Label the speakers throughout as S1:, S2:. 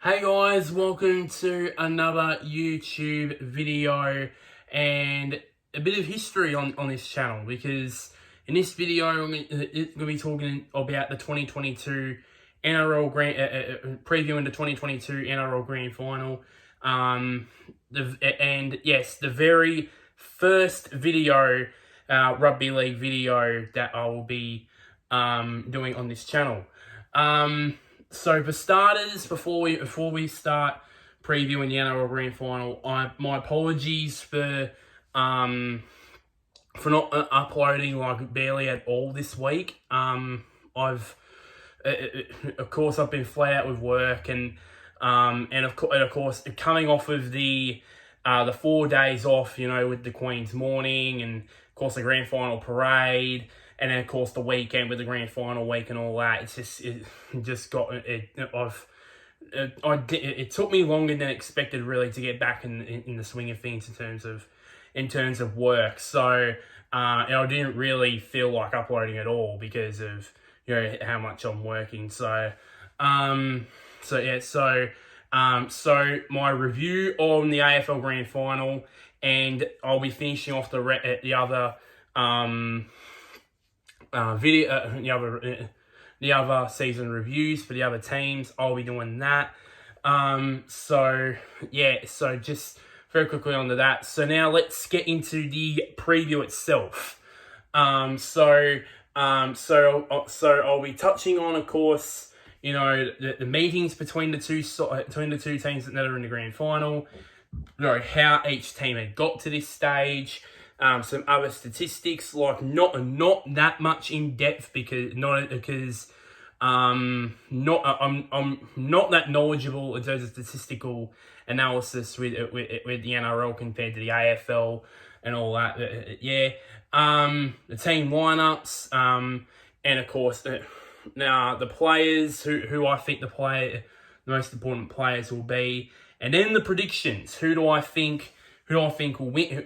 S1: Hey guys, welcome to another YouTube video and a bit of history on this channel, because in this video I'm going to be talking about the 2022 NRL previewing the 2022 NRL Grand Final. The very first video, rugby league video that I will be doing on this channel. So for starters, before we start previewing the NRL Grand Final, my apologies for not uploading barely at all this week. Of course I've been flat out with work, and of course coming off of the 4 days off, with the Queen's morning, and of course the Grand Final parade. And then, of course, the weekend with the Grand Final week and all that. It took me longer than expected, really, to get back in the swing of things in terms of work. So, and I didn't really feel like uploading at all because of how much I'm working. So my review on the AFL Grand Final, and I'll be finishing off the other the other season reviews for the other teams. I'll be doing that. So just very quickly onto that. So now let's get into the preview itself. So I'll be touching on, of course, the meetings between the two teams that are in the Grand Final. How each team had got to this stage. Some other statistics, like not that much in depth, I'm not that knowledgeable in terms of statistical analysis with the NRL compared to the AFL and all that. The team lineups, and of course now the players who I think the most important players will be, and then the predictions. Who do I think will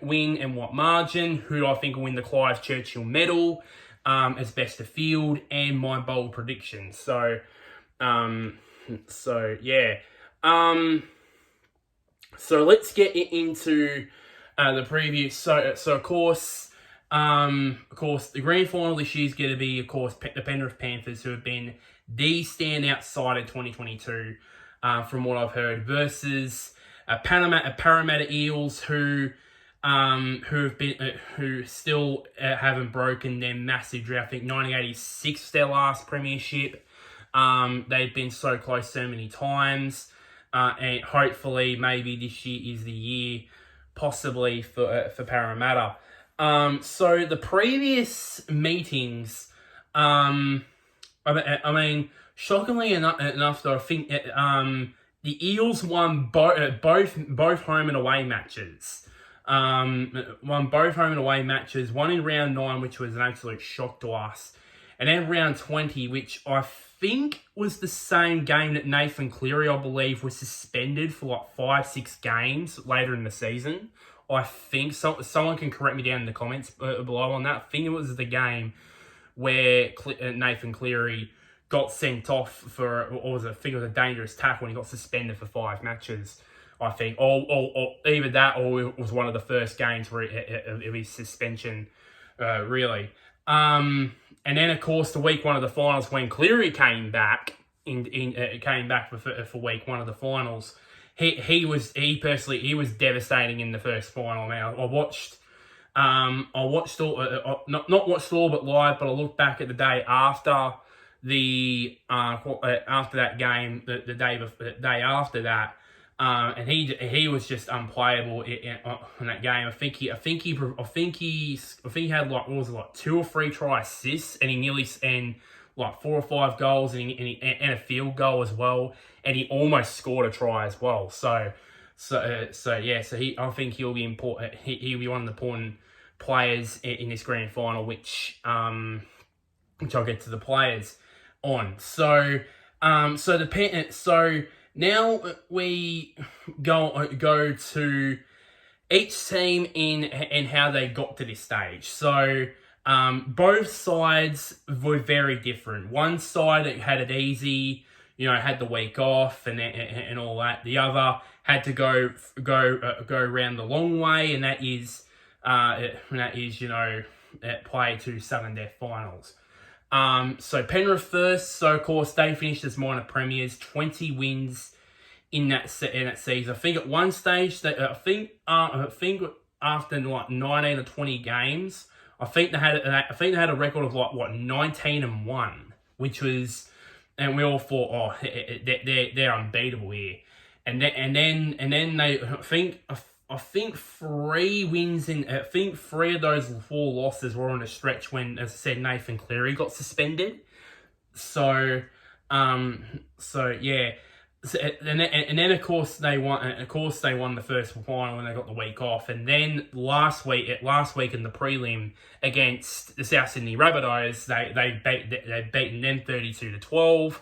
S1: win and what margin? Who do I think will win the Clive Churchill medal as best of field, and my bold predictions. So let's get into the preview. So of course, the grand final this year is going to be, of course, the Penrith Panthers, who have been the standout side of 2022, from what I've heard, versus Parramatta Eels, who still haven't broken their massive drought. I think 1986 their last premiership. They've been so close so many times, and hopefully maybe this year is the year, possibly for Parramatta. So the previous meetings, shockingly enough, though, I think the Eels won both home and away matches. One in round 9, which was an absolute shock to us, and then round 20, which I think was the same game that Nathan Cleary, I believe, was suspended for 5-6 games later in the season. I think someone can correct me down in the comments below on that. I think it was the game where Nathan Cleary got sent off for, I think it was a dangerous tackle, and he got suspended for 5 matches. I think, or either that, or it was one of the first games where of his suspension, really. And then, of course, the week 1 of the finals, when Cleary came back for week 1 of the finals, he was devastating in the first final. Now I watched all, not watched all but live, but I looked back at the day after after that game, the day after that, and he was just unplayable in that game. I think he had 2 or 3 try assists, and he nearly 4 or 5 goals, and a field goal as well, and he almost scored a try as well. I think he'll be important. He'll be one of the important players in this grand final, which I'll get to the players on. So now we go to each team and how they got to this stage. So both sides were very different. One side had it easy, had the week off and all that. The other had to go around the long way, and that is play to Southern Death finals. So Penrith first. So of course they finished as minor premiers, 20 wins in that season. I think at one stage I think after like 19 or 20 games, I think they had a record of 19-1, which was, and we all thought, they're unbeatable here. And then they, I think 3 wins in, I think 3 of those 4 losses were on a stretch when, as I said, Nathan Cleary got suspended. So yeah. So, and then of course they won. The first final when they got the week off, and then last week in the prelim against the South Sydney Rabbitohs, they've beaten them 32-12,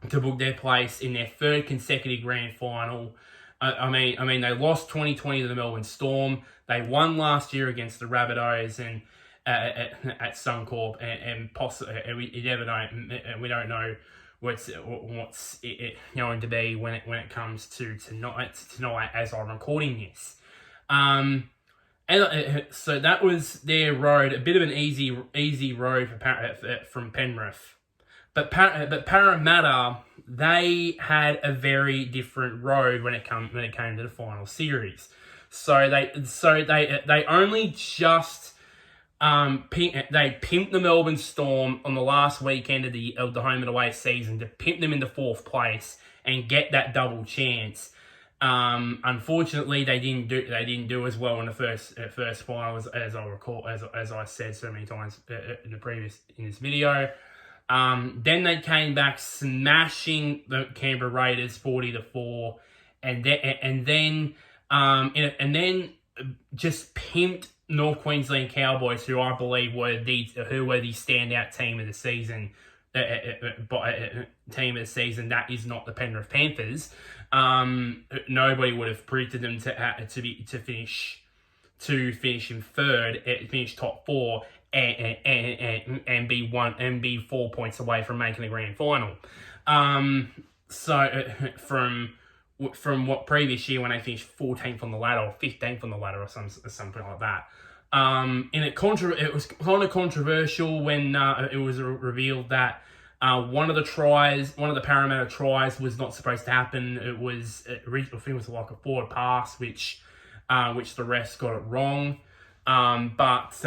S1: to book their place in their 3rd consecutive grand final. I mean they lost 2020 to the Melbourne Storm. They won last year against the Rabbitohs and at Suncorp, and possibly we never know. We don't know what's it going to be when it comes to tonight as I'm recording this. And so that was their road, a bit of an easy road from Penrith. But Parramatta, they had a very different road when it came to the final series. So they only just they pimped the Melbourne Storm on the last weekend of the home and away season to pimp them into 4th place and get that double chance. Unfortunately, they didn't do as well in the first final as I recall, as I said so many times in this video. Then they came back smashing the Canberra Raiders 40-4, and then just pimped North Queensland Cowboys, who I believe were the standout team of the season. Team of the season, that is not the Penrith Panthers. Nobody would have predicted them to finish in 3rd, finish top 4, and be 4 points away from making the grand final. So from what previous year when they finished 14th on the ladder or 15th on the ladder or something like that. And it was kind of controversial when it was revealed that one of the Parramatta tries was not supposed to happen. It was originally, I think it was like a forward pass, which the refs got it wrong. But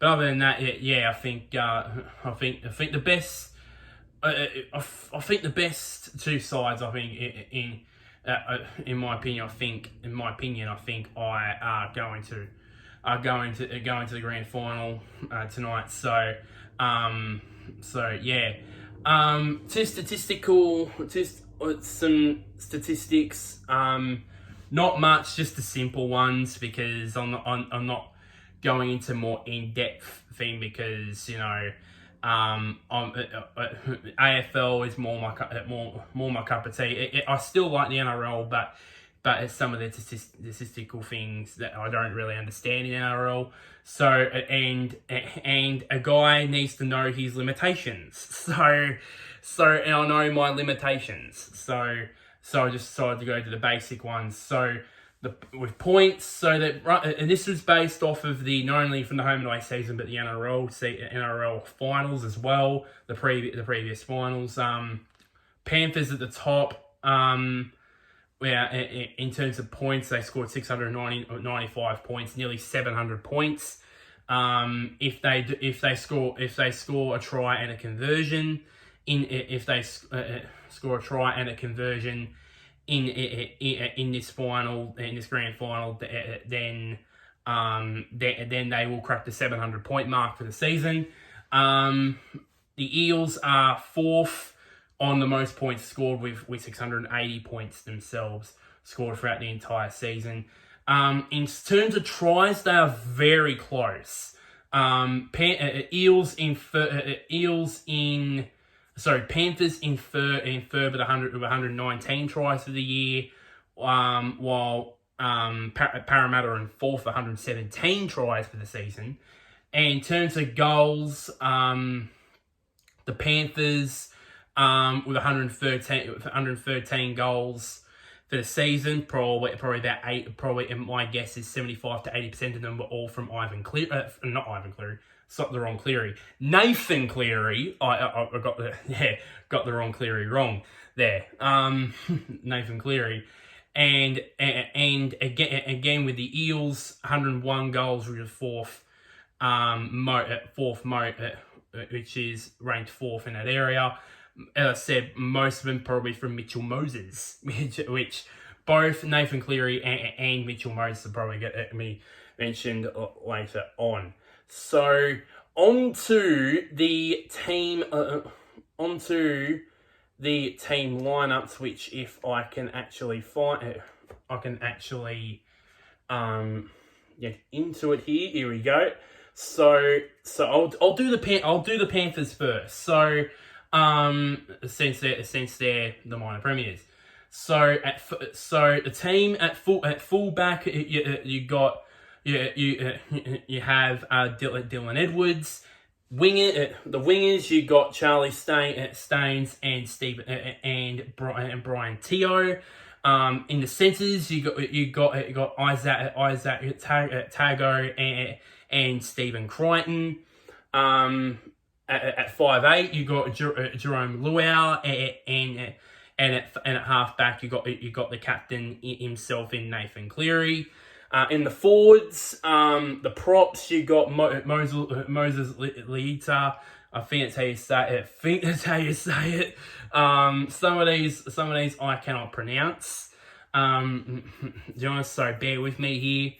S1: other than that, I think the best. I think the best 2 sides. I think in my opinion, I are going to the grand final tonight. So yeah. Some statistics. Not much, just the simple ones, because I'm not going into more in-depth thing, because AFL is more my cup of tea. I still like the NRL, but it's some of the statistical things that I don't really understand in NRL. So and a guy needs to know his limitations. So and I know my limitations. So I just decided to go to the basic ones. So with points, so that, and this was based off of not only from the home and away season, but the NRL finals as well, the previous finals. Panthers at the top. In terms of points, they scored 695 points, nearly 700 points. If they score a try and a conversion, score a try and a conversion in this grand final, then they will crack the 700 point mark for the season. The Eels are 4th on the most points scored with 680 points themselves scored throughout the entire season. In terms of tries, they are very close. Panthers in third with 119 tries for the year, while Parramatta in 4th, 117 tries for the season. And in terms of goals, the Panthers with 113 goals for the season. Probably about 8. Probably my guess is 75 to 80% of them were all from Nathan Cleary. I got the wrong Cleary wrong there. Nathan Cleary. And again with the Eels, 101 goals, which is fourth, which is ranked fourth in that area. As I said, most of them probably from Mitchell Moses, which both Nathan Cleary and Mitchell Moses will probably get me mentioned later on. So onto the team lineups, which if I can actually find it, I can actually get into it here. Here we go. So I'll do the Panthers first. So since they're the minor premiers. So the team at fullback, you have Dylan Edwards. The wingers, you got Charlie Staines and Stephen and Brian Teo. In the centres, you got Isaac Tago and Stephen Crichton. At 5'8", you got Jerome Luau, and at halfback you got the captain himself in Nathan Cleary. In the forwards, the props, you got Moses Leita. I think that's how you say it. Some of these I cannot pronounce. So bear with me here.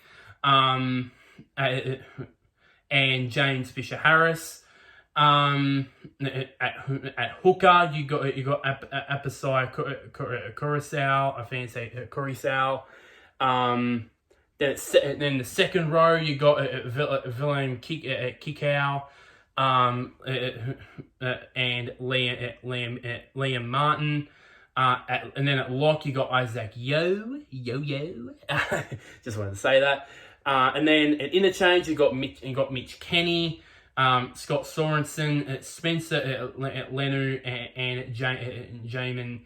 S1: And James Fisher Harris. At hooker, you got Apisai Coruscant. I think it's Coruscant. Then the second row, you got Willem Kikau, and Liam Martin. And then at lock, you got Isaac Yo. Just wanted to say that. And then at interchange, you got Mitch Kenny, Scott Sorensen, Spencer Lenu, and Jamin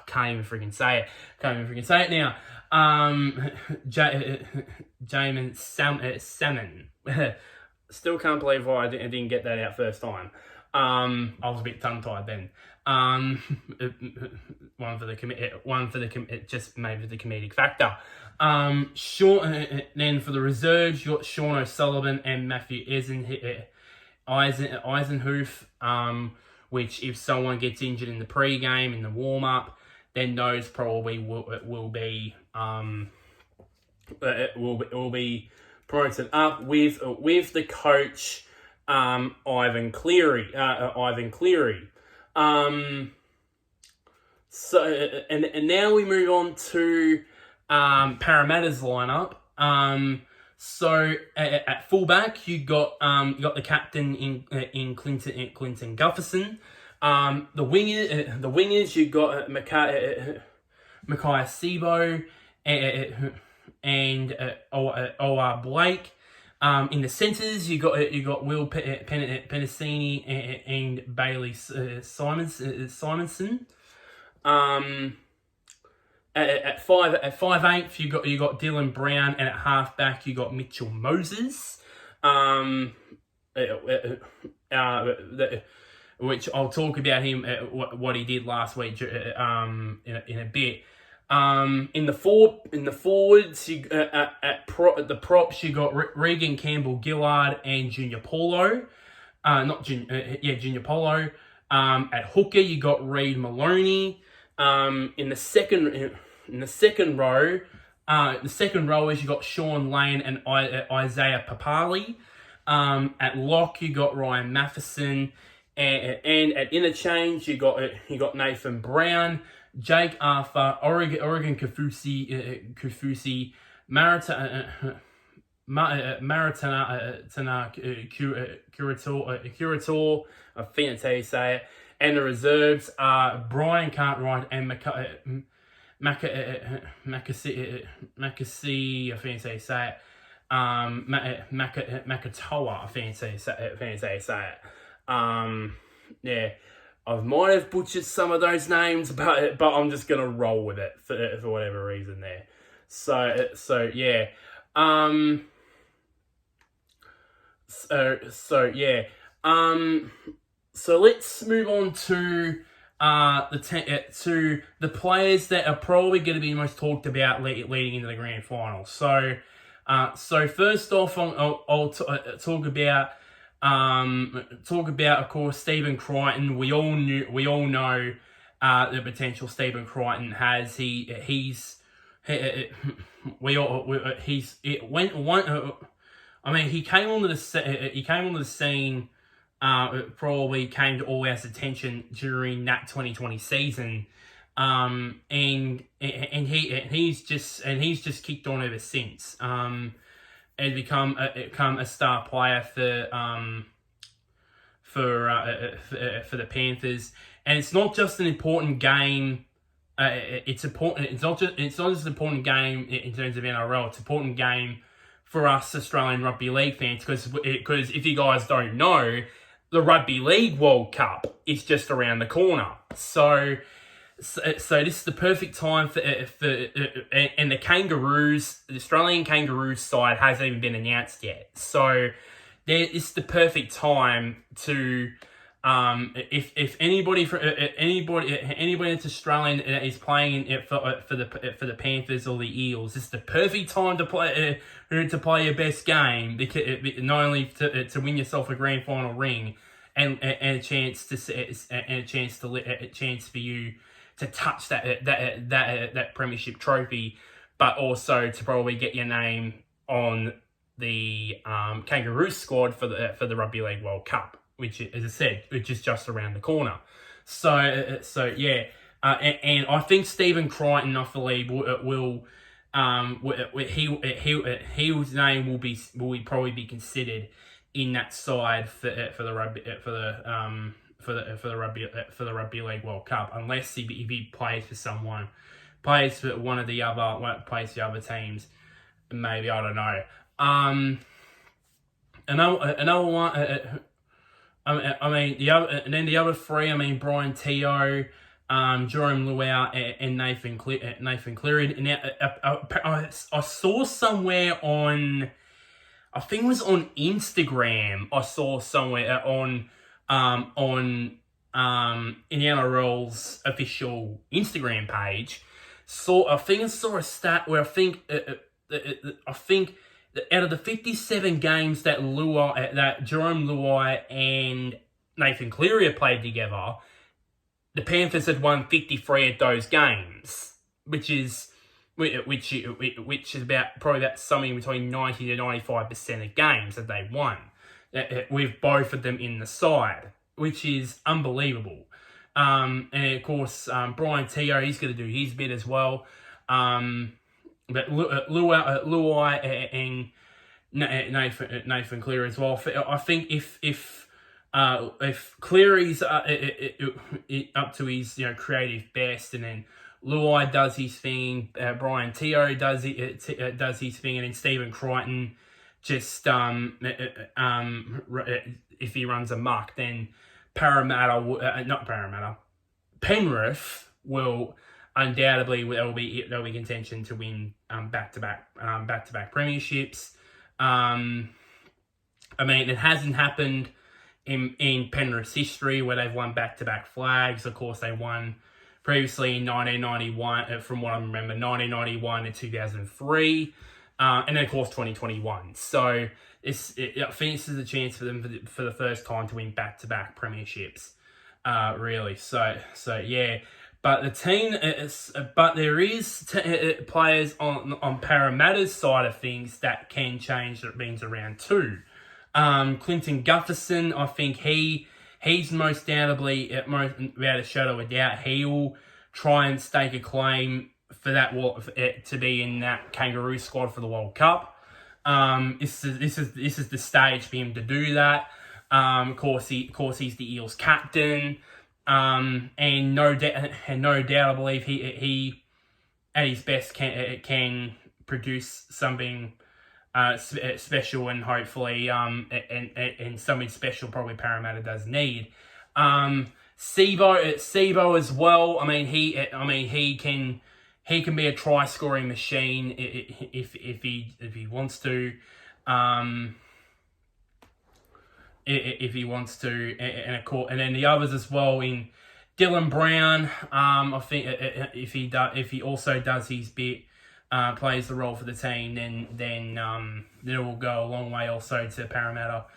S1: can't even freaking say it. Now. Jamin Salmon. Still can't believe why I didn't get that out first time. I was a bit tongue-tied then. One for the just maybe the comedic factor. Then for the reserves, you got Sean O'Sullivan and Matthew Eisenhoof. Which if someone gets injured in the pre-game, in the warm-up, then those probably will be promoted up with the coach Ivan Cleary. So and now we move on to Parramatta's lineup. So at fullback, you got the captain in Clinton Gufferson. The wingers, you got Mackay Sibo and O.R. Blake. In the centres, you got Will Penasini and Bailey Simonson. At 5'8", you got Dylan Brown, and at halfback you got Mitchell Moses, which I'll talk about him what he did last week in a bit. In the forwards, at the props you got Regan Campbell Gillard and Junior Paulo, Junior Paulo. At hooker you got Reid Maloney. In the second row, rowers you got Sean Lane and Isaiah Papali. At lock you got Ryan Matheson, and at interchange you got Nathan Brown, Jake Arthur, Oregon Kafusi, Maritana Curator, I think that's how you say it. And the reserves are Brian Cartwright and Makasi, I fancy say it. Makatoa, I fancy say it. Yeah, I might have butchered some of those names, but I'm just gonna roll with it for whatever reason there. So yeah. So yeah. So let's move on to to the players that are probably going to be most talked about leading into the grand final. So first off, I'll talk about of course Stephen Crichton. We all know the potential Stephen Crichton has. He came onto the scene. It probably came to all our attention during that 2020 season, and he's just kicked on ever since. And become a star player for the Panthers, and it's not just an important game. It's important. It's not just an important game in terms of NRL. It's an important game for us Australian rugby league fans because if you guys don't know, the Rugby League World Cup is just around the corner. So this is the perfect time for and the Kangaroos, the Australian Kangaroos side hasn't even been announced yet. So it's the perfect time to if anybody that's Australian is playing for the Panthers or the Eels, it's the perfect time to play your best game, because not only to win yourself a grand final ring and a chance for you to touch that Premiership trophy, but also to probably get your name on the Kangaroo squad for the Rugby League World Cup, which, as I said, which is just around the corner. So yeah, and I think Stephen Crichton, I believe, his name will probably be considered in that side for the Rugby League World Cup, unless if he plays for one of the other teams, maybe, I don't know. Another one. The other three. Brian Teo, Jerome Luau, and Nathan Cleary. And I saw somewhere on, I think it was on Instagram. I saw somewhere on in the NRL's official Instagram page. I think I saw a stat where I think out of the 57 games that Jerome Luai and Nathan Cleary have played together, the Panthers had won 53 of those games, which is about something between 90 to 95% of games that they won, with both of them in the side, which is unbelievable. And of course, Brian Teo, he's going to do his bit as well. But Luai and Nathan Cleary as well. I think if Cleary's up to his creative best, and then Luai does his thing, Brian Teo does his thing, and then Stephen Crichton just if he runs amok, then Penrith will undoubtedly there'll be contention to win back-to-back premierships. It hasn't happened in Penrith's history where they've won back-to-back flags. Of course, they won previously in 1991, from what I remember, 1991 and 2003, and then of course 2021. So I think this is a chance for them for the first time to win back-to-back premierships. Really. So yeah. But the team there is players on Parramatta's side of things that can change things around too. Clinton Gutherson, I think he's most doubtably, without a shadow of a doubt, he will try and stake a claim for that to be in that Kangaroo squad for the World Cup. This is the stage for him to do that. Of course, he's the Eels captain. And no doubt, I believe he at his best can produce something special, and hopefully and something special probably Parramatta does need. Sibo as well. I mean he can be a try scoring machine if he wants to. If he wants to, and then the others as well in Dylan Brown. I think if he also does his bit, plays the role for the team, then it will go a long way also to Parramatta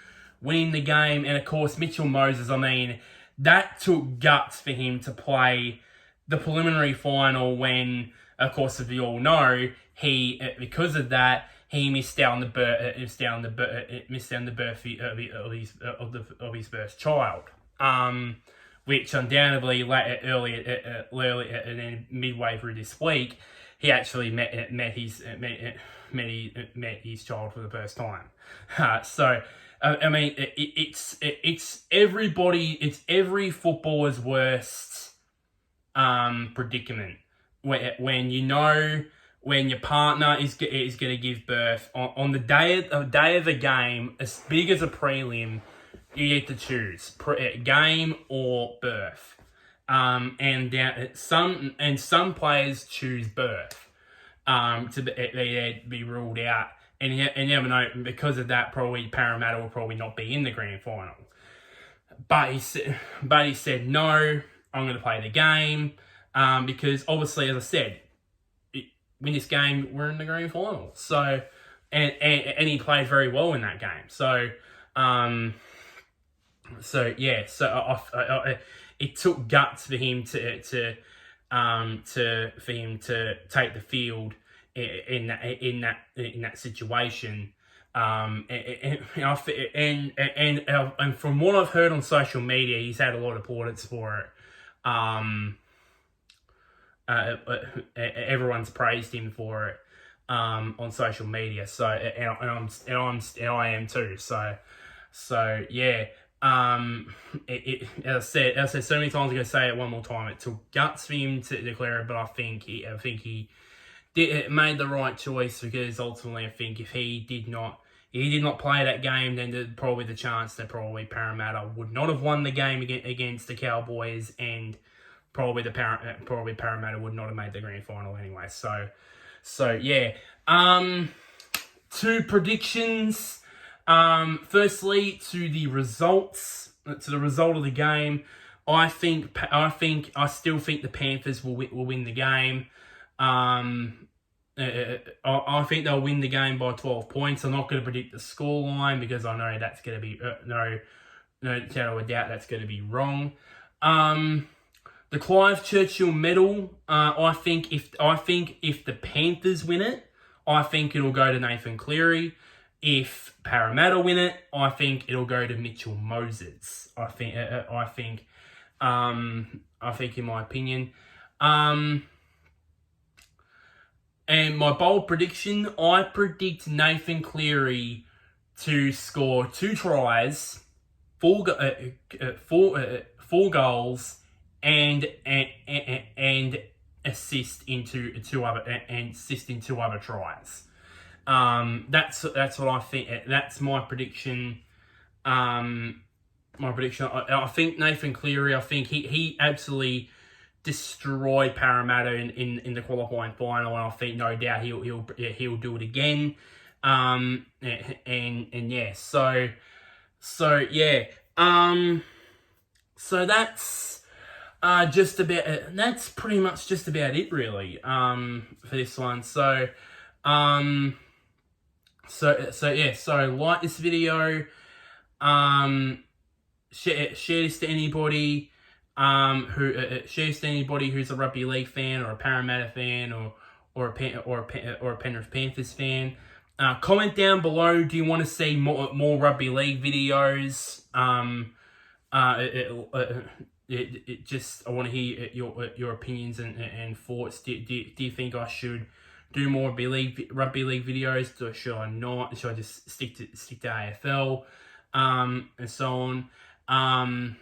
S1: winning the game. And of course Mitchell Moses. I mean, that took guts for him to play the preliminary final when, of course, as we all know, he because of that. He missed out on the birth of his first child, which undoubtedly early and then midway through this week, he actually met his child for the first time. So I mean, it's every footballer's worst predicament when you know. When your partner is going to give birth on the day of the game, as big as a prelim, you get to choose game or birth, and some players choose birth to be ruled out, and you never know, because of that. Probably Parramatta will probably not be in the grand final, but he said no, I'm going to play the game, because obviously, as I said, win this game, we're in the grand final. So, and he played very well in that game. So, it took guts for him to take the field in that situation. And from what I've heard on social media, he's had a lot of plaudits for it. Everyone's praised him for it on social media. So and I am too. So yeah. As I said so many times, I'm gonna say it one more time. It took guts for him to declare it, but I think he made the right choice, because ultimately I think if he did not play that game, then there's probably the chance that probably Parramatta would not have won the game against the Cowboys, and probably Parramatta would not have made the grand final anyway. So yeah. Two predictions. Firstly, to the result of the game. I still think the Panthers will win the game. I think they'll win the game by 12 points. I'm not going to predict the scoreline, because I know that's going to be no shadow of doubt that's going to be wrong. The Clive Churchill Medal. I think if the Panthers win it, I think it'll go to Nathan Cleary. If Parramatta win it, I think it'll go to Mitchell Moses. I think in my opinion. And my bold prediction, I predict Nathan Cleary to score 2 tries, 4 goals, and assist in two other tries. That's what I think. That's my prediction. I think Nathan Cleary. I think he absolutely destroyed Parramatta in the qualifying final, and I think no doubt he'll do it again. And yeah, so yeah. So that's just about. That's pretty much just about it, really. For this one. So yeah. So like this video. Share this to anybody. Share this to anybody who's a rugby league fan, or a Parramatta fan, or a Penrith Panthers fan. Comment down below. Do you want to see more rugby league videos? I want to hear your opinions and thoughts. Do you think I should do more rugby league videos? Or should I not? Should I just stick to AFL? And so on.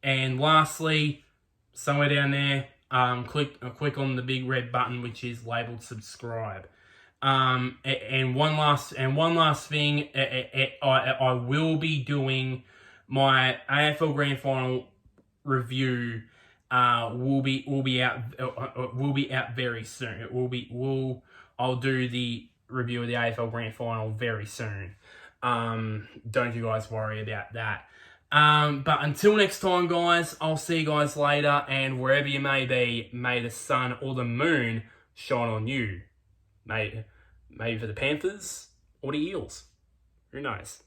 S1: And lastly, somewhere down there, click on the big red button which is labeled subscribe. And one last thing, I will be doing my AFL Grand Final review. Will be out very soon. I'll do the review of the AFL Grand Final very soon. Don't you guys worry about that. But until next time, guys, I'll see you guys later, and wherever you may be, may the sun or the moon shine on you. Maybe for the Panthers or the Eels. Who knows?